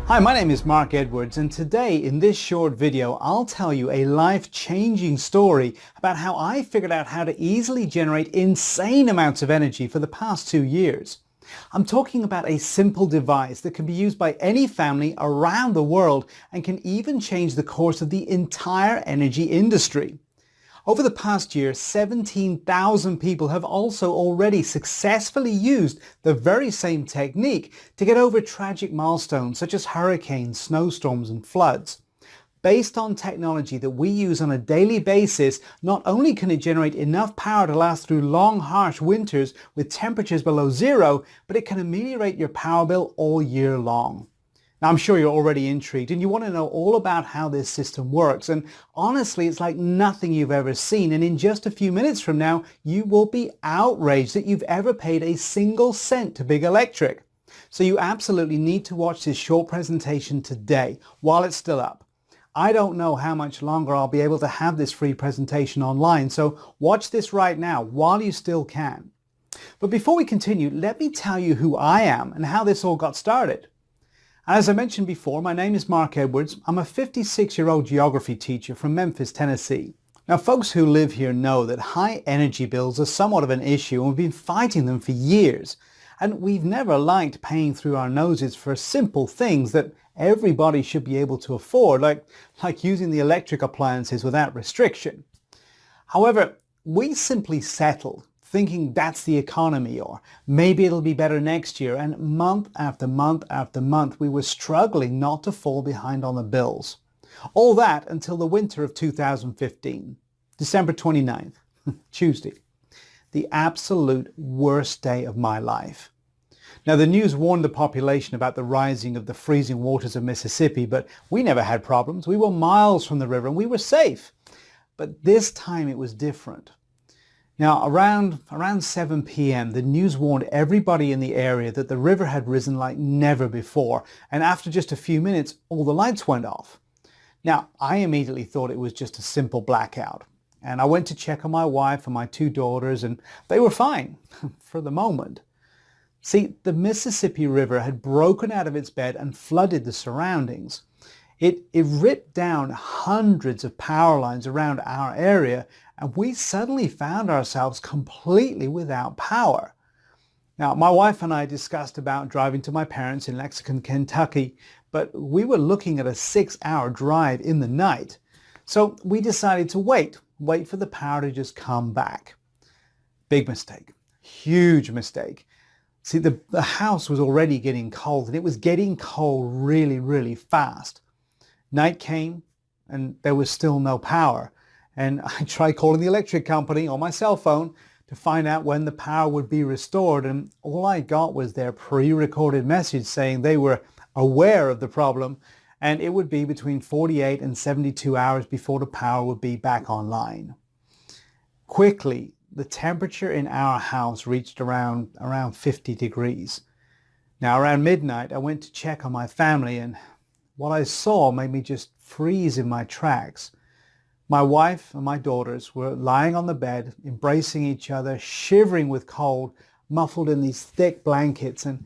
Hi, my name is Mark Edwards, and today in this short video I'll tell you a life-changing story about how I figured out how to easily generate insane amounts of energy for the past 2 years. I'm talking about a simple device that can be used by any family around the world and can even change the course of the entire energy industry. Over the past year, 17,000 people have also already successfully used the very same technique to get over tragic milestones such as hurricanes, snowstorms and floods. Based on technology that we use on a daily basis, not only can it generate enough power to last through long, harsh winters with temperatures below zero, but it can ameliorate your power bill all year long. Now, I'm sure you're already intrigued and you want to know all about how this system works. And honestly, it's like nothing you've ever seen. And in just a few minutes from now, you will be outraged that you've ever paid a single cent to Big Electric. So you absolutely need to watch this short presentation today while it's still up. I don't know how much longer I'll be able to have this free presentation online. So watch this right now while you still can. But before we continue, let me tell you who I am and how this all got started. As I mentioned before, my name is Mark Edwards. I'm a 56-year-old geography teacher from Memphis, Tennessee. Now, folks who live here know that high energy bills are somewhat of an issue, and we've been fighting them for years. And we've never liked paying through our noses for simple things that everybody should be able to afford, like using the electric appliances without restriction. However, we simply settled, thinking that's the economy, or maybe it'll be better next year, and month after month after month we were struggling not to fall behind on the bills. All that until the winter of 2015, December 29th, Tuesday, the absolute worst day of my life. Now, the news warned the population about the rising of the freezing waters of Mississippi, but we never had problems. We were miles from the river and we were safe. But this time it was different. Now, around 7 p.m., the news warned everybody in the area that the river had risen like never before, and after just a few minutes, all the lights went off. Now, I immediately thought it was just a simple blackout, and I went to check on my wife and my 2 daughters, and they were fine, for the moment. See, the Mississippi River had broken out of its bed and flooded the surroundings. It ripped down hundreds of power lines around our area, and we suddenly found ourselves completely without power. Now, my wife and I discussed about driving to my parents in Lexington, Kentucky, but we were looking at a 6-hour drive in the night. So we decided to wait for the power to just come back. Big mistake, huge mistake. See, the house was already getting cold, and it was getting cold really, really fast. Night came and there was still no power. And I tried calling the electric company on my cell phone to find out when the power would be restored. And all I got was their pre-recorded message saying they were aware of the problem and it would be between 48 and 72 hours before the power would be back online. Quickly, the temperature in our house reached around 50 degrees. Now, around midnight, I went to check on my family, and what I saw made me just freeze in my tracks. My wife and my daughters were lying on the bed, embracing each other, shivering with cold, muffled in these thick blankets, and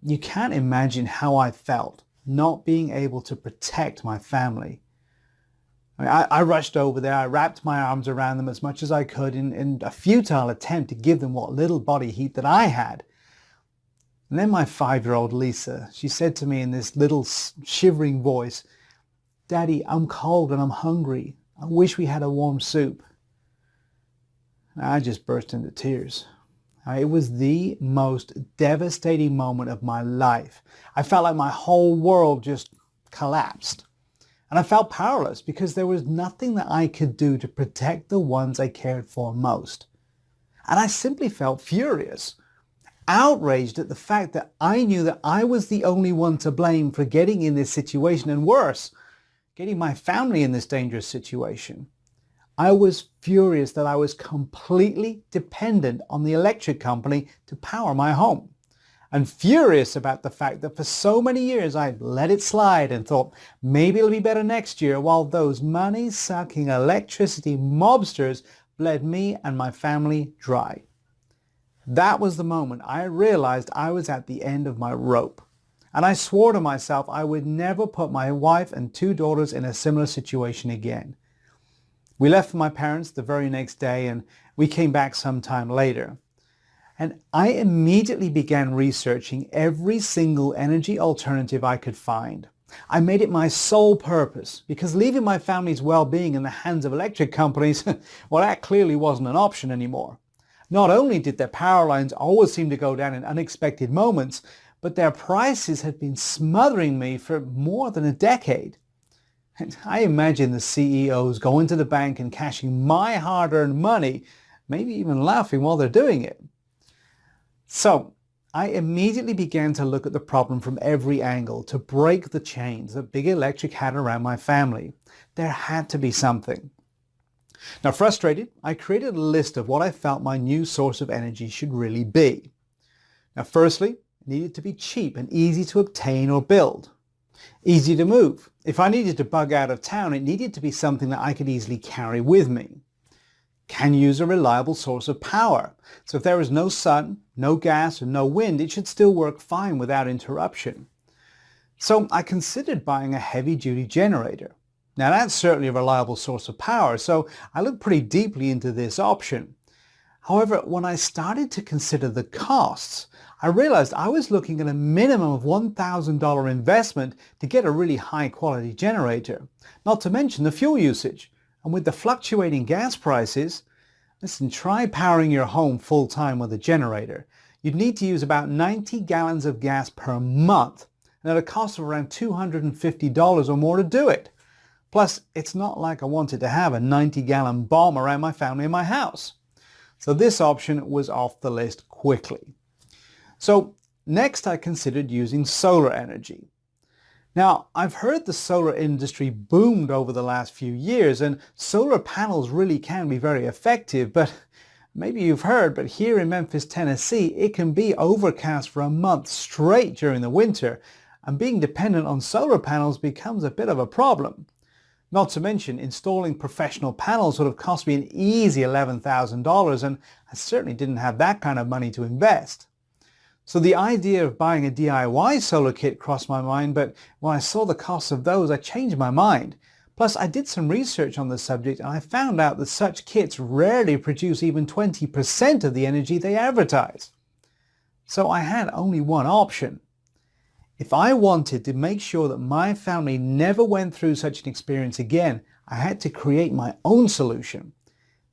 you can't imagine how I felt not being able to protect my family. I rushed over there, I wrapped my arms around them as much as I could in a futile attempt to give them what little body heat that I had. And then my 5-year-old Lisa, she said to me in this little shivering voice, "Daddy, I'm cold and I'm hungry. I wish we had a warm soup." I just burst into tears. It was the most devastating moment of my life. I felt like my whole world just collapsed. And I felt powerless because there was nothing that I could do to protect the ones I cared for most. And I simply felt furious, outraged at the fact that I knew that I was the only one to blame for getting in this situation, and worse, getting my family in this dangerous situation. I was furious that I was completely dependent on the electric company to power my home. And furious about the fact that for so many years I let it slide and thought maybe it'll be better next year, while those money-sucking electricity mobsters bled me and my family dry. That was the moment I realized I was at the end of my rope. And I swore to myself I would never put my wife and 2 daughters in a similar situation again. We left for my parents the very next day and we came back sometime later. And I immediately began researching every single energy alternative I could find. I made it my sole purpose because leaving my family's well-being in the hands of electric companies, well, that clearly wasn't an option anymore. Not only did their power lines always seem to go down in unexpected moments, but their prices had been smothering me for more than a decade. And I imagine the CEOs going to the bank and cashing my hard-earned money, maybe even laughing while they're doing it. So I immediately began to look at the problem from every angle to break the chains that Big Electric had around my family. There had to be something. Now, frustrated, I created a list of what I felt my new source of energy should really be. Now, firstly, it needed to be cheap and easy to obtain or build. Easy to move. If I needed to bug out of town, it needed to be something that I could easily carry with me. Can use a reliable source of power. So if there is no sun, no gas, and no wind, it should still work fine without interruption. So I considered buying a heavy-duty generator. Now that's certainly a reliable source of power, so I looked pretty deeply into this option. However, when I started to consider the costs, I realized I was looking at a minimum of $1,000 investment to get a really high-quality generator, not to mention the fuel usage. And with the fluctuating gas prices, listen, try powering your home full-time with a generator. You'd need to use about 90 gallons of gas per month, and at a cost of around $250 or more to do it. Plus, it's not like I wanted to have a 90-gallon bomb around my family and my house. So this option was off the list quickly. So next I considered using solar energy. Now, I've heard the solar industry boomed over the last few years, and solar panels really can be very effective, but maybe you've heard, but here in Memphis, Tennessee, it can be overcast for a month straight during the winter, and being dependent on solar panels becomes a bit of a problem. Not to mention, installing professional panels would have cost me an easy $11,000, and I certainly didn't have that kind of money to invest. So the idea of buying a DIY solar kit crossed my mind, but when I saw the cost of those, I changed my mind. Plus, I did some research on the subject and I found out that such kits rarely produce even 20% of the energy they advertise. So I had only one option. If I wanted to make sure that my family never went through such an experience again, I had to create my own solution.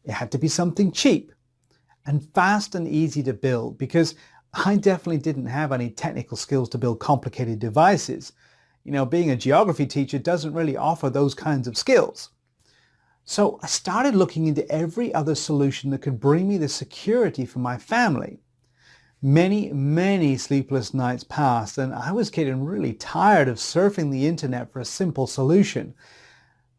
It had to be something cheap and fast and easy to build, because I definitely didn't have any technical skills to build complicated devices. You know, being a geography teacher doesn't really offer those kinds of skills. So I started looking into every other solution that could bring me the security for my family. Many sleepless nights passed, and I was getting really tired of surfing the internet for a simple solution.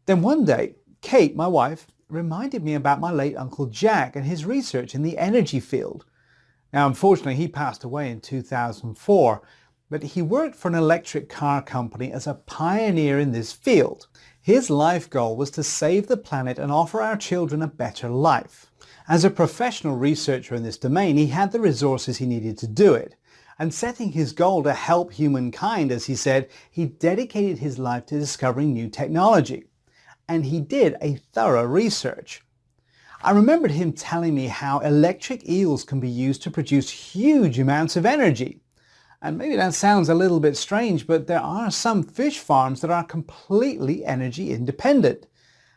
Then one day, Kate, my wife, reminded me about my late Uncle Jack and his research in the energy field. Now, unfortunately, he passed away in 2004, but he worked for an electric car company as a pioneer in this field. His life goal was to save the planet and offer our children a better life. As a professional researcher in this domain, he had the resources he needed to do it. And setting his goal to help humankind, as he said, he dedicated his life to discovering new technology. And he did a thorough research. I remembered him telling me how electric eels can be used to produce huge amounts of energy. And maybe that sounds a little bit strange, but there are some fish farms that are completely energy independent.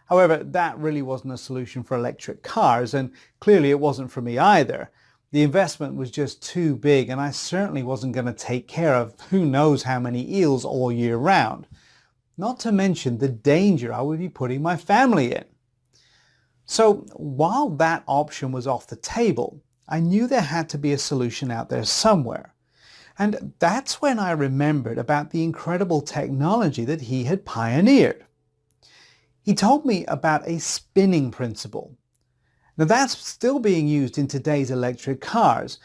However, that really wasn't a solution for electric cars, and clearly it wasn't for me either. The investment was just too big, and I certainly wasn't going to take care of who knows how many eels all year round. Not to mention the danger I would be putting my family in. So while that option was off the table, I knew there had to be a solution out there somewhere. And that's when I remembered about the incredible technology that he had pioneered. He told me about a spinning principle. Now that's still being used in today's electric cars.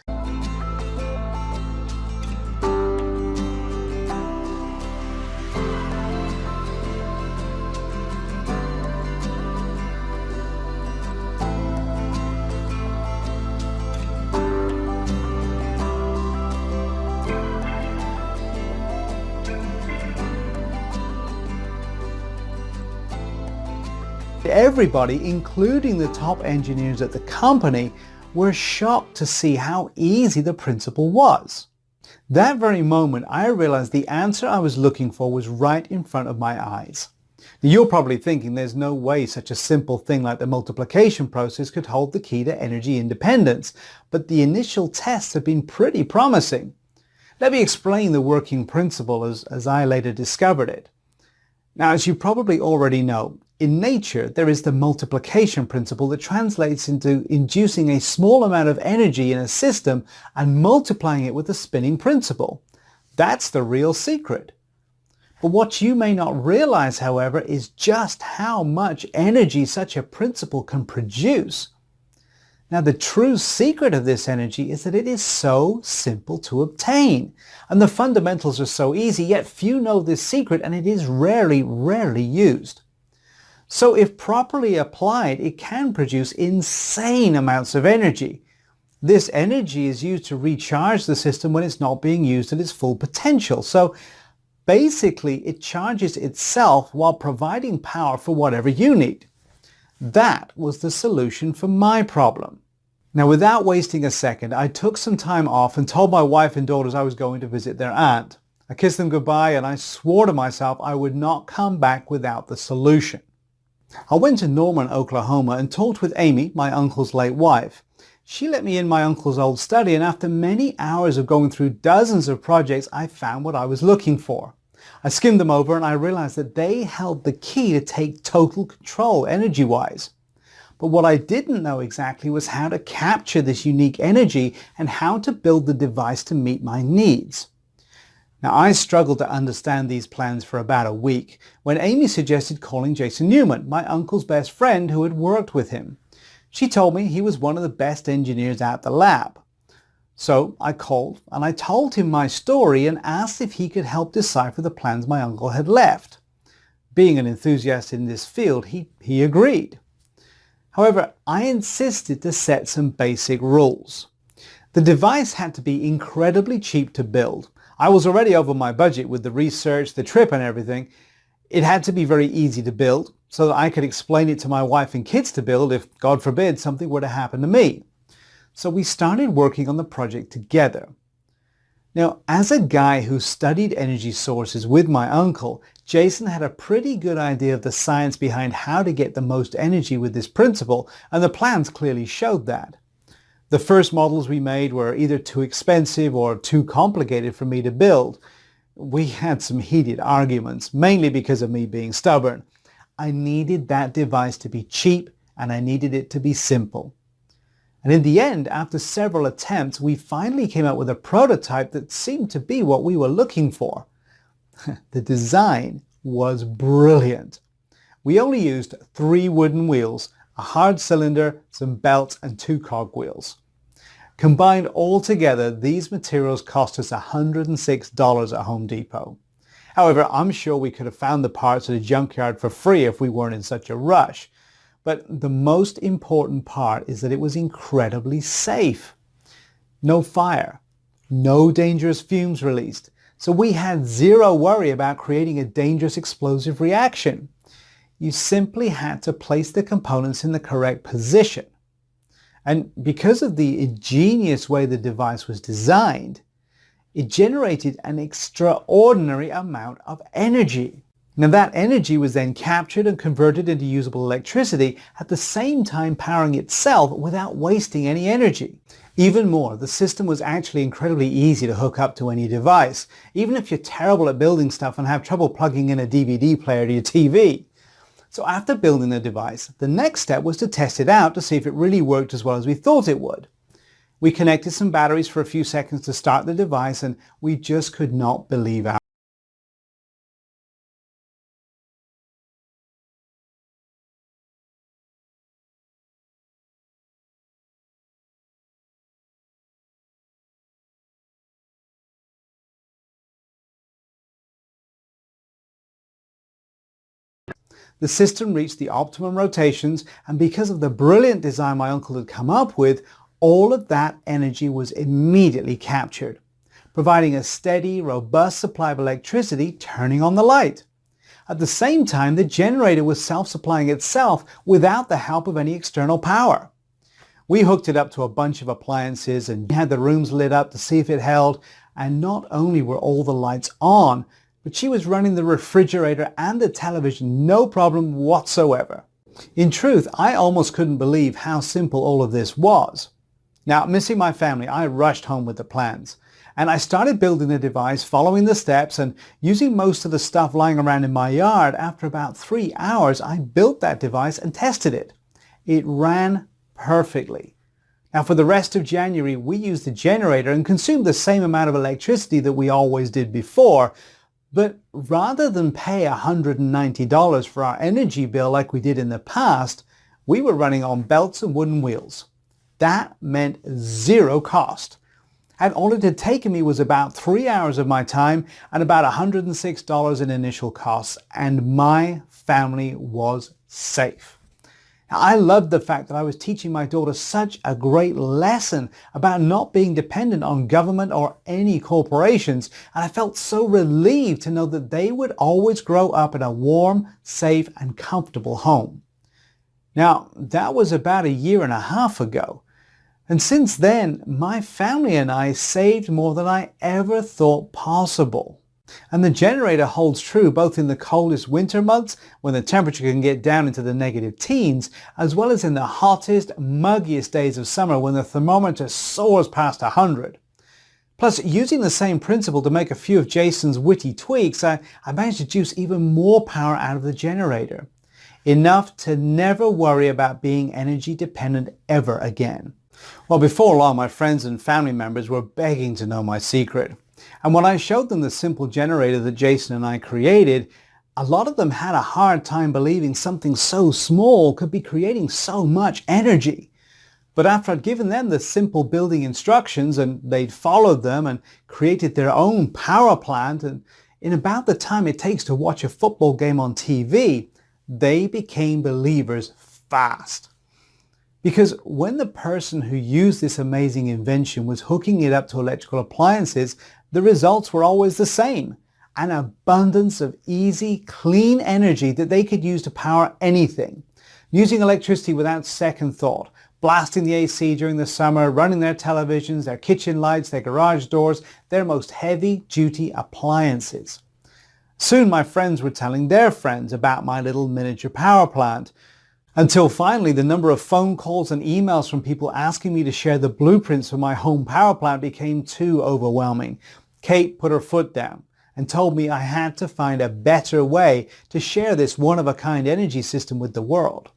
everybody, including the top engineers at the company, were shocked to see how easy the principle was. That very moment, I realized the answer I was looking for was right in front of my eyes. Now, you're probably thinking there's no way such a simple thing like the multiplication process could hold the key to energy independence, but the initial tests have been pretty promising. Let me explain the working principle as I later discovered it. Now, as you probably already know, in nature there is the multiplication principle that translates into inducing a small amount of energy in a system and multiplying it with the spinning principle. That's the real secret. But what you may not realize, however, is just how much energy such a principle can produce. Now, the true secret of this energy is that it is so simple to obtain, and the fundamentals are so easy, yet few know this secret, and it is rarely used. So if properly applied, it can produce insane amounts of energy. This energy is used to recharge the system when it's not being used at its full potential. So basically, it charges itself while providing power for whatever you need. That was the solution for my problem. Now, without wasting a second, I took some time off and told my wife and daughters I was going to visit their aunt. I kissed them goodbye and I swore to myself I would not come back without the solution. I went to Norman, Oklahoma and talked with Amy, my uncle's late wife. She let me in my uncle's old study, and after many hours of going through dozens of projects, I found what I was looking for. I skimmed them over and I realized that they held the key to take total control energy-wise. But what I didn't know exactly was how to capture this unique energy and how to build the device to meet my needs. Now, I struggled to understand these plans for about a week when Amy suggested calling Jason Newman, my uncle's best friend who had worked with him. She told me he was one of the best engineers at the lab. So I called and I told him my story and asked if he could help decipher the plans my uncle had left. Being an enthusiast in this field, he agreed. However, I insisted to set some basic rules. The device had to be incredibly cheap to build. I was already over my budget with the research, the trip and everything. It had to be very easy to build so that I could explain it to my wife and kids to build if, God forbid, something were to happen to me. So we started working on the project together. Now, as a guy who studied energy sources with my uncle, Jason had a pretty good idea of the science behind how to get the most energy with this principle, and the plans clearly showed that. The first models we made were either too expensive or too complicated for me to build. We had some heated arguments, mainly because of me being stubborn. I needed that device to be cheap and I needed it to be simple. And in the end, after several attempts, we finally came up with a prototype that seemed to be what we were looking for. The design was brilliant. We only used 3 wooden wheels, a hard cylinder, some belts and 2 cogwheels. Combined all together, these materials cost us $106 at Home Depot. However, I'm sure we could have found the parts at a junkyard for free if we weren't in such a rush. But the most important part is that it was incredibly safe. No fire, no dangerous fumes released, so we had zero worry about creating a dangerous explosive reaction. You simply had to place the components in the correct position. And because of the ingenious way the device was designed, it generated an extraordinary amount of energy. Now that energy was then captured and converted into usable electricity, at the same time powering itself without wasting any energy. Even more, the system was actually incredibly easy to hook up to any device, even if you're terrible at building stuff and have trouble plugging in a DVD player to your TV. So after building the device, the next step was to test it out to see if it really worked as well as we thought it would. We connected some batteries for a few seconds to start the device, and we just could not believe our The system reached the optimum rotations, and because of the brilliant design my uncle had come up with, all of that energy was immediately captured, providing a steady, robust supply of electricity, turning on the light. At the same time, the generator was self-supplying itself without the help of any external power. We hooked it up to a bunch of appliances and had the rooms lit up to see if it held, and not only were all the lights on, but she was running the refrigerator and the television no problem whatsoever. In truth, I almost couldn't believe how simple all of this was. Now, missing my family, I rushed home with the plans. And I started building the device, following the steps and using most of the stuff lying around in my yard. After about 3 hours, I built that device and tested it. It ran perfectly. Now, for the rest of January, we used the generator and consumed the same amount of electricity that we always did before. But rather than pay $190 for our energy bill like we did in the past, we were running on belts and wooden wheels. That meant zero cost. And all it had taken me was about 3 hours of my time and about $106 in initial costs, and my family was safe. Now, I loved the fact that I was teaching my daughter such a great lesson about not being dependent on government or any corporations, and I felt so relieved to know that they would always grow up in a warm, safe, and comfortable home. Now, that was about 1.5 years ago. And since then, my family and I saved more than I ever thought possible. And the generator holds true both in the coldest winter months, when the temperature can get down into the negative teens, as well as in the hottest, muggiest days of summer when the thermometer soars past 100. Plus, using the same principle to make a few of Jason's witty tweaks, I managed to juice even more power out of the generator. Enough to never worry about being energy dependent ever again. Well, before long, my friends and family members were begging to know my secret. And when I showed them the simple generator that Jason and I created, a lot of them had a hard time believing something so small could be creating so much energy. But after I'd given them the simple building instructions and they'd followed them and created their own power plant, and in about the time it takes to watch a football game on TV, they became believers fast. Because when the person who used this amazing invention was hooking it up to electrical appliances, the results were always the same. An abundance of easy, clean energy that they could use to power anything. Using electricity without second thought, blasting the AC during the summer, running their televisions, their kitchen lights, their garage doors, their most heavy-duty appliances. Soon my friends were telling their friends about my little miniature power plant. Until finally, the number of phone calls and emails from people asking me to share the blueprints for my home power plant became too overwhelming. Kate put her foot down and told me I had to find a better way to share this one-of-a-kind energy system with the world.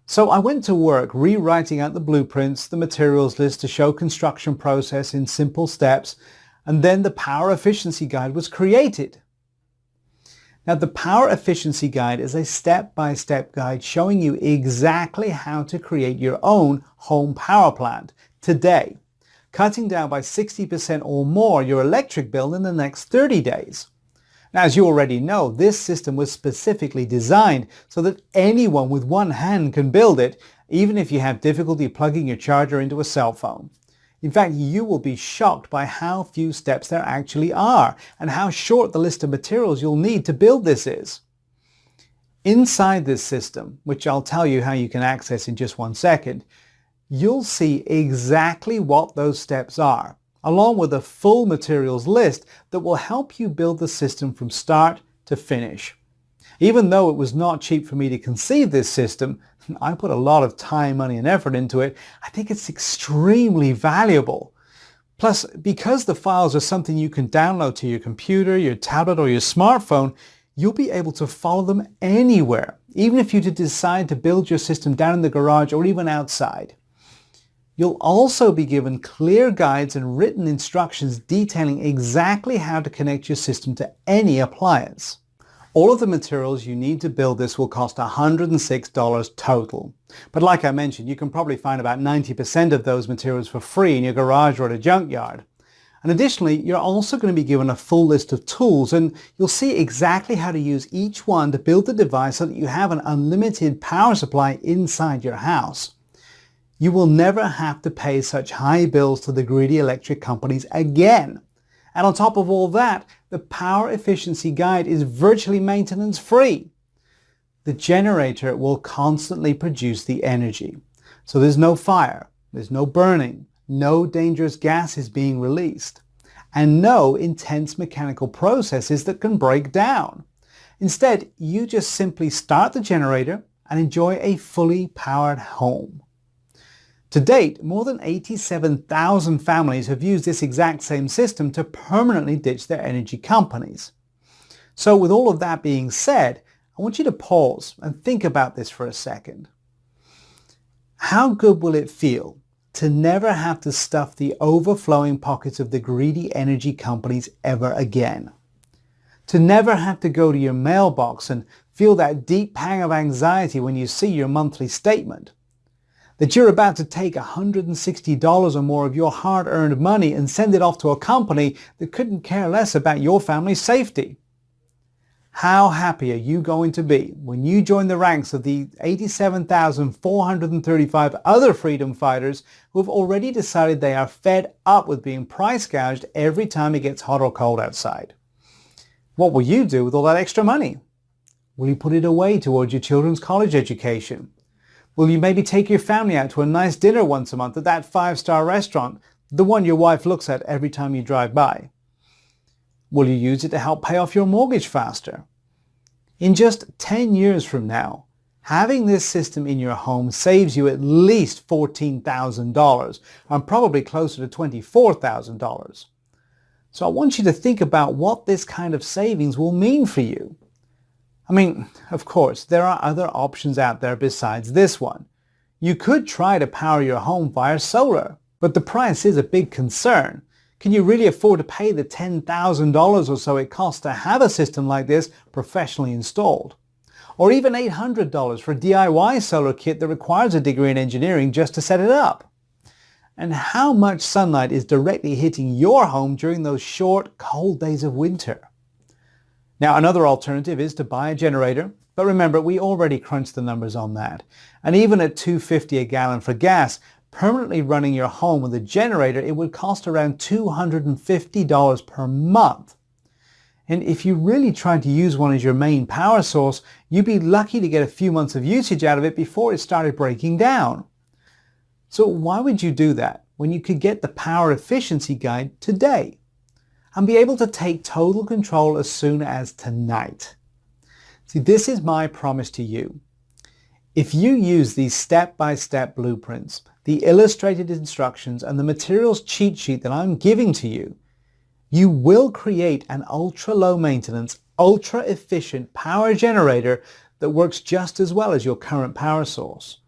So I went to work rewriting out the blueprints, the materials list to show construction process in simple steps, and then the power efficiency guide was created. Now, the Power Efficiency Guide is a step-by-step guide showing you exactly how to create your own home power plant today, cutting down by 60% or more your electric bill in the next 30 days. Now, as you already know, this system was specifically designed so that anyone with one hand can build it, even if you have difficulty plugging your charger into a cell phone. In fact, you will be shocked by how few steps there actually are and how short the list of materials you'll need to build this is. Inside this system, which I'll tell you how you can access in just 1 second, you'll see exactly what those steps are, along with a full materials list that will help you build the system from start to finish. Even though it was not cheap for me to conceive this system, I put a lot of time, money, and effort into it. I think it's extremely valuable. Plus, because the files are something you can download to your computer, your tablet, or your smartphone, you'll be able to follow them anywhere, even if you decide to build your system down in the garage or even outside. You'll also be given clear guides and written instructions detailing exactly how to connect your system to any appliance. All of the materials you need to build this will cost $106 total. But like I mentioned, you can probably find about 90% of those materials for free in your garage or at a junkyard. And additionally, you're also going to be given a full list of tools, and you'll see exactly how to use each one to build the device so that you have an unlimited power supply inside your house. You will never have to pay such high bills to the greedy electric companies again. And on top of all that, the Power Efficiency Guide is virtually maintenance free. The generator will constantly produce the energy. So there's no fire, there's no burning, no dangerous gases being released, and no intense mechanical processes that can break down. Instead, you just simply start the generator and enjoy a fully powered home. To date, more than 87,000 families have used this exact same system to permanently ditch their energy companies. So with all of that being said, I want you to pause and think about this for a second. How good will it feel to never have to stuff the overflowing pockets of the greedy energy companies ever again? To never have to go to your mailbox and feel that deep pang of anxiety when you see your monthly statement? That you're about to take $160 or more of your hard-earned money and send it off to a company that couldn't care less about your family's safety? How happy are you going to be when you join the ranks of the 87,435 other freedom fighters who have already decided they are fed up with being price gouged every time it gets hot or cold outside? What will you do with all that extra money? Will you put it away towards your children's college education? Will you maybe take your family out to a nice dinner once a month at that 5-star restaurant, the one your wife looks at every time you drive by? Will you use it to help pay off your mortgage faster? In just 10 years from now, having this system in your home saves you at least $14,000 and probably closer to $24,000. So I want you to think about what this kind of savings will mean for you. I mean, of course, there are other options out there besides this one. You could try to power your home via solar, but the price is a big concern. Can you really afford to pay the $10,000 or so it costs to have a system like this professionally installed? Or even $800 for a DIY solar kit that requires a degree in engineering just to set it up? And how much sunlight is directly hitting your home during those short, cold days of winter? Now, another alternative is to buy a generator, but remember, we already crunched the numbers on that. And even at $2.50 a gallon for gas, permanently running your home with a generator, it would cost around $250 per month. And if you really tried to use one as your main power source, you'd be lucky to get a few months of usage out of it before it started breaking down. So why would you do that when you could get the Power Efficiency Guide today and be able to take total control as soon as tonight? See, this is my promise to you. If you use these step-by-step blueprints, the illustrated instructions, and the materials cheat sheet that I'm giving to you, you will create an ultra-low maintenance, ultra-efficient power generator that works just as well as your current power source.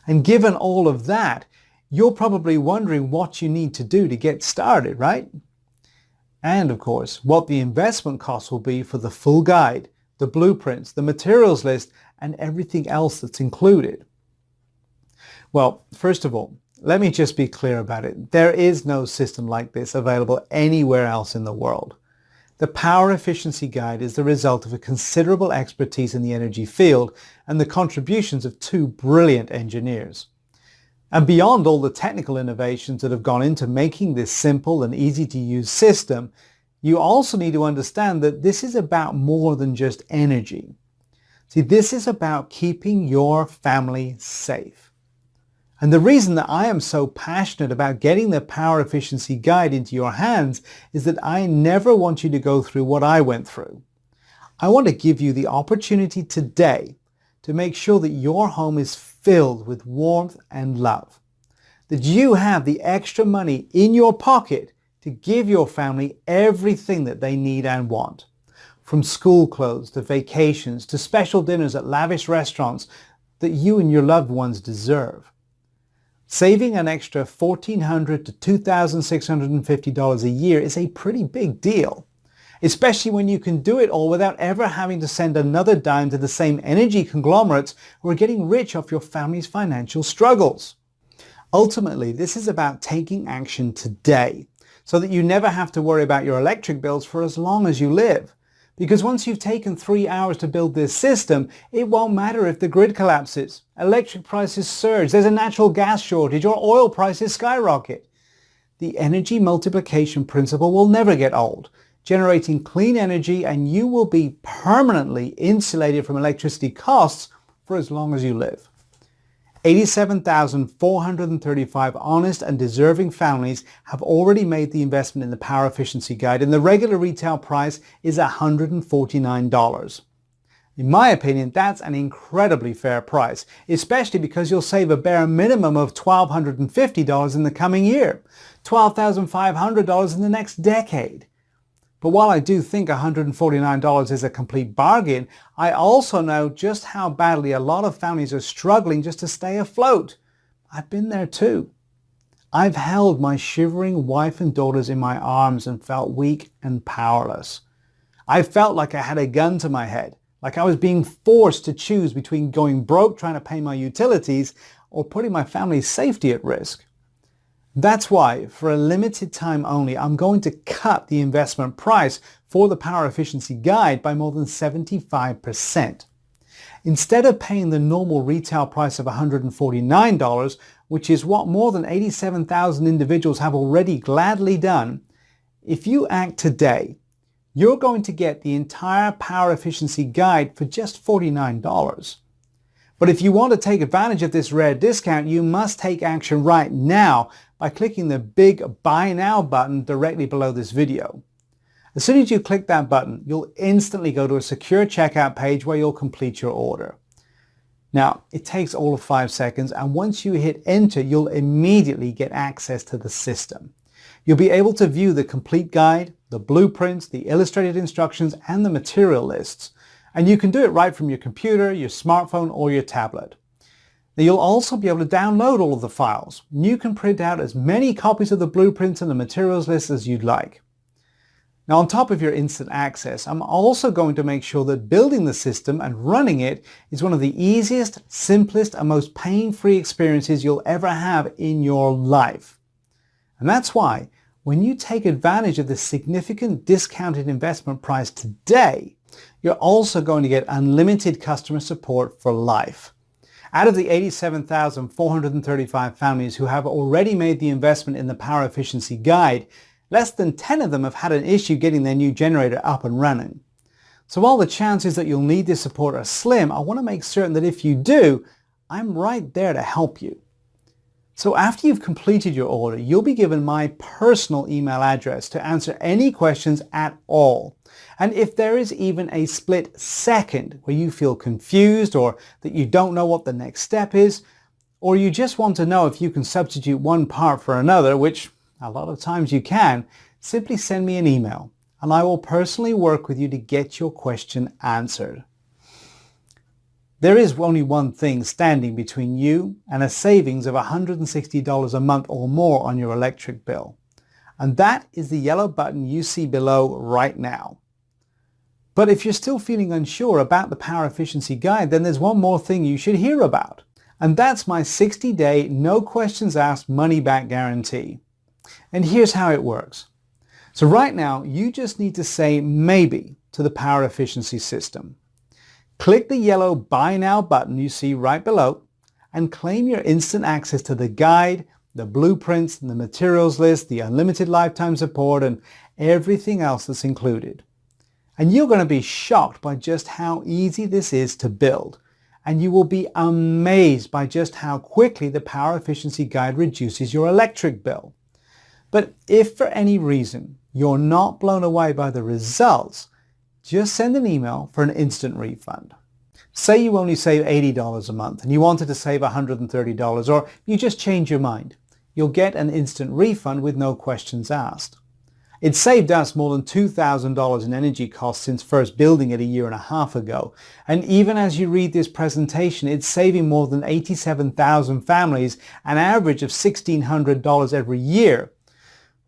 And given all of that, you're probably wondering what you need to do to get started, right? And of course, what the investment cost will be for the full guide, the blueprints, the materials list, and everything else that's included. Well, first of all, let me just be clear about it. There is no system like this available anywhere else in the world. The Power Efficiency Guide is the result of a considerable expertise in the energy field and the contributions of two brilliant engineers. And beyond all the technical innovations that have gone into making this simple and easy to use system, you also need to understand that this is about more than just energy. See, this is about keeping your family safe. And the reason that I am so passionate about getting the Power Efficiency Guide into your hands is that I never want you to go through what I went through. I want to give you the opportunity today to make sure that your home is filled with warmth and love. That you have the extra money in your pocket to give your family everything that they need and want. From school clothes to vacations to special dinners at lavish restaurants that you and your loved ones deserve. Saving an extra $1,400 to $2,650 a year is a pretty big deal, especially when you can do it all without ever having to send another dime to the same energy conglomerates who are getting rich off your family's financial struggles. Ultimately, this is about taking action today so that you never have to worry about your electric bills for as long as you live. Because once you've taken 3 hours to build this system, it won't matter if the grid collapses, electric prices surge, there's a natural gas shortage, or oil prices skyrocket. The energy multiplication principle will never get old. generating clean energy, and you will be permanently insulated from electricity costs for as long as you live. 87,435 honest and deserving families have already made the investment in the Power Efficiency Guide, and the regular retail price is $149. In my opinion, that's an incredibly fair price, especially because you'll save a bare minimum of $1,250 in the coming year, $12,500 in the next decade. But while I do think $149 is a complete bargain, I also know just how badly a lot of families are struggling just to stay afloat. I've been there too. I've held my shivering wife and daughters in my arms and felt weak and powerless. I felt like I had a gun to my head, like I was being forced to choose between going broke trying to pay my utilities or putting my family's safety at risk. That's why, for a limited time only, I'm going to cut the investment price for the Power Efficiency Guide by more than 75%. Instead of paying the normal retail price of $149, which is what more than 87,000 individuals have already gladly done, if you act today, you're going to get the entire Power Efficiency Guide for just $49. But if you want to take advantage of this rare discount, you must take action right now by clicking the big Buy Now button directly below this video. As soon as you click that button, you'll instantly go to a secure checkout page where you'll complete your order. Now, it takes all of 5 seconds, and once you hit enter, you'll immediately get access to the system. You'll be able to view the complete guide, the blueprints, the illustrated instructions, and the material lists. And you can do it right from your computer, your smartphone, or your tablet. Now, you'll also be able to download all of the files. You can print out as many copies of the blueprints and the materials list as you'd like. Now, on top of your instant access, I'm also going to make sure that building the system and running it is one of the easiest, simplest, and most pain-free experiences you'll ever have in your life. And that's why, when you take advantage of this significant discounted investment price today, you're also going to get unlimited customer support for life. Out of the 87,435 families who have already made the investment in the Power Efficiency Guide, less than 10 of them have had an issue getting their new generator up and running. So while the chances that you'll need this support are slim, I want to make certain that if you do, I'm right there to help you. So after you've completed your order, you'll be given my personal email address to answer any questions at all. And if there is even a split second where you feel confused or that you don't know what the next step is, or you just want to know if you can substitute one part for another, which a lot of times you can, simply send me an email and I will personally work with you to get your question answered. There is only one thing standing between you and a savings of $160 a month or more on your electric bill. And that is the yellow button you see below right now. But if you're still feeling unsure about the Power Efficiency Guide, then there's one more thing you should hear about. And that's my 60-day, no questions asked money-back guarantee. And here's how it works. So right now, you just need to say maybe to the Power Efficiency system. Click the yellow Buy Now button you see right below and claim your instant access to the guide, the blueprints, the materials list, the unlimited lifetime support, and everything else that's included. And you're going to be shocked by just how easy this is to build. And you will be amazed by just how quickly the Power Efficiency Guide reduces your electric bill. But if for any reason you're not blown away by the results, just send an email for an instant refund. Say you only save $80 a month and you wanted to save $130, or you just change your mind. You'll get an instant refund with no questions asked. It saved us more than $2,000 in energy costs since first building it a year and a half ago. And even as you read this presentation, it's saving more than 87,000 families an average of $1,600 every year.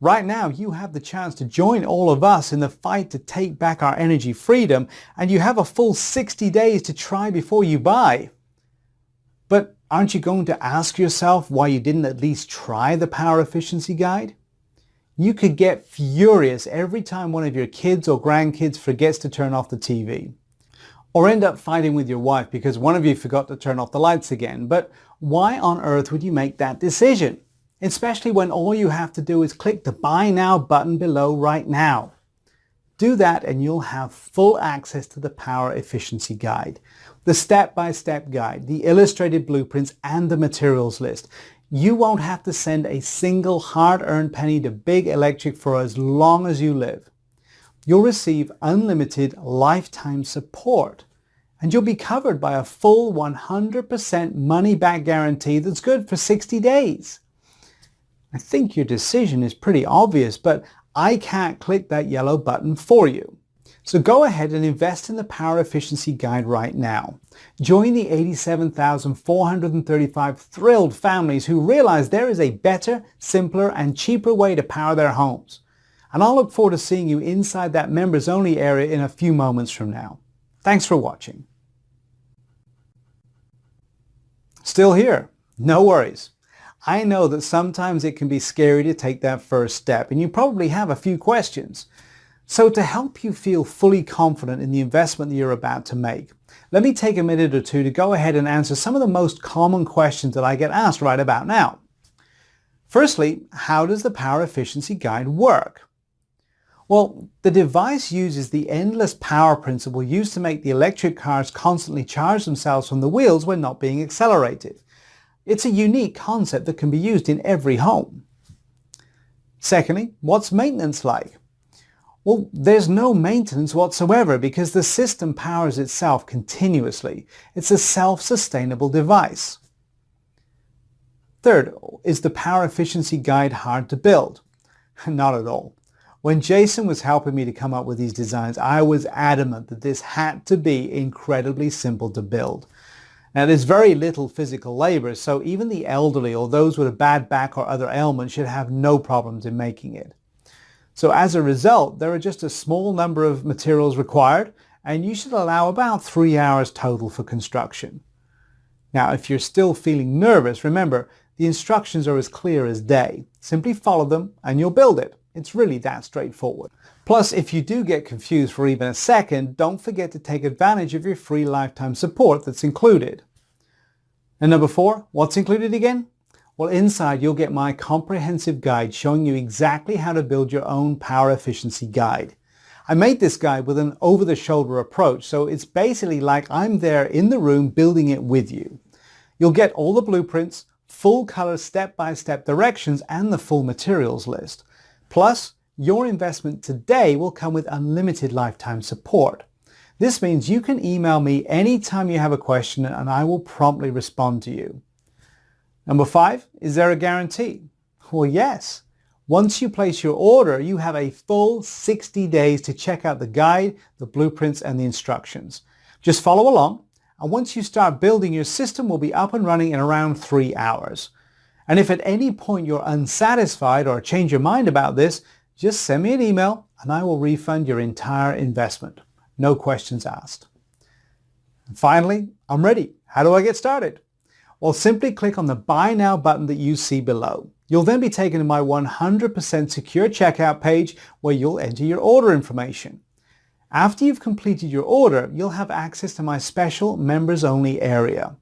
Right now, you have the chance to join all of us in the fight to take back our energy freedom, and you have a full 60 days to try before you buy. But aren't you going to ask yourself why you didn't at least try the Power Efficiency Guide? You could get furious every time one of your kids or grandkids forgets to turn off the TV. Or end up fighting with your wife because one of you forgot to turn off the lights again. But why on earth would you make that decision? Especially when all you have to do is click the Buy Now button below right now. Do that and you'll have full access to the Power Efficiency Guide, the step-by-step guide, the illustrated blueprints, and the materials list. You won't have to send a single hard-earned penny to Big Electric for as long as you live. You'll receive unlimited lifetime support, and you'll be covered by a full 100% money-back guarantee that's good for 60 days. I think your decision is pretty obvious, but I can't click that yellow button for you. So go ahead and invest in the Power Efficiency Guide right now. Join the 87,435 thrilled families who realize there is a better, simpler, and cheaper way to power their homes. And I'll look forward to seeing you inside that members-only area in a few moments from now. Thanks for watching. Still here? No worries. I know that sometimes it can be scary to take that first step, and you probably have a few questions. So to help you feel fully confident in the investment that you're about to make, let me take a minute or two to go ahead and answer some of the most common questions that I get asked right about now. Firstly, how does the Power Efficiency Guide work? Well, the device uses the endless power principle used to make the electric cars constantly charge themselves from the wheels when not being accelerated. It's a unique concept that can be used in every home. Secondly, what's maintenance like? Well, there's no maintenance whatsoever because the system powers itself continuously. It's a self-sustainable device. Third, is the Power Efficiency Guide hard to build? Not at all. When Jason was helping me to come up with these designs, I was adamant that this had to be incredibly simple to build. Now, there's very little physical labor, so even the elderly or those with a bad back or other ailments should have no problems in making it. So as a result, there are just a small number of materials required, and you should allow about 3 hours total for construction. Now, if you're still feeling nervous, remember, the instructions are as clear as day. Simply follow them and you'll build it. It's really that straightforward. Plus, if you do get confused for even a second, don't forget to take advantage of your free lifetime support that's included. And number 4, what's included again? Well, inside you'll get my comprehensive guide showing you exactly how to build your own Power Efficiency Guide. I made this guide with an over-the-shoulder approach, so it's basically like I'm there in the room building it with you. You'll get all the blueprints, full color step-by-step directions, and the full materials list. Plus, your investment today will come with unlimited lifetime support. This means you can email me anytime you have a question and I will promptly respond to you. Number 5, is there a guarantee? Well, yes. Once you place your order, you have a full 60 days to check out the guide, the blueprints, and the instructions. Just follow along, and once you start building, your system will be up and running in around 3 hours. And if at any point you're unsatisfied or change your mind about this, just send me an email and I will refund your entire investment. No questions asked. And finally, I'm ready. How do I get started? Well, simply click on the Buy Now button that you see below. You'll then be taken to my 100% secure checkout page where you'll enter your order information. After you've completed your order, you'll have access to my special members-only area.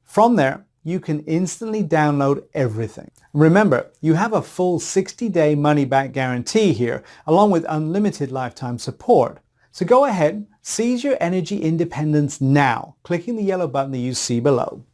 From there, you can instantly download everything. Remember, you have a full 60-day money-back guarantee here, along with unlimited lifetime support. So go ahead, seize your energy independence now, clicking the yellow button that you see below.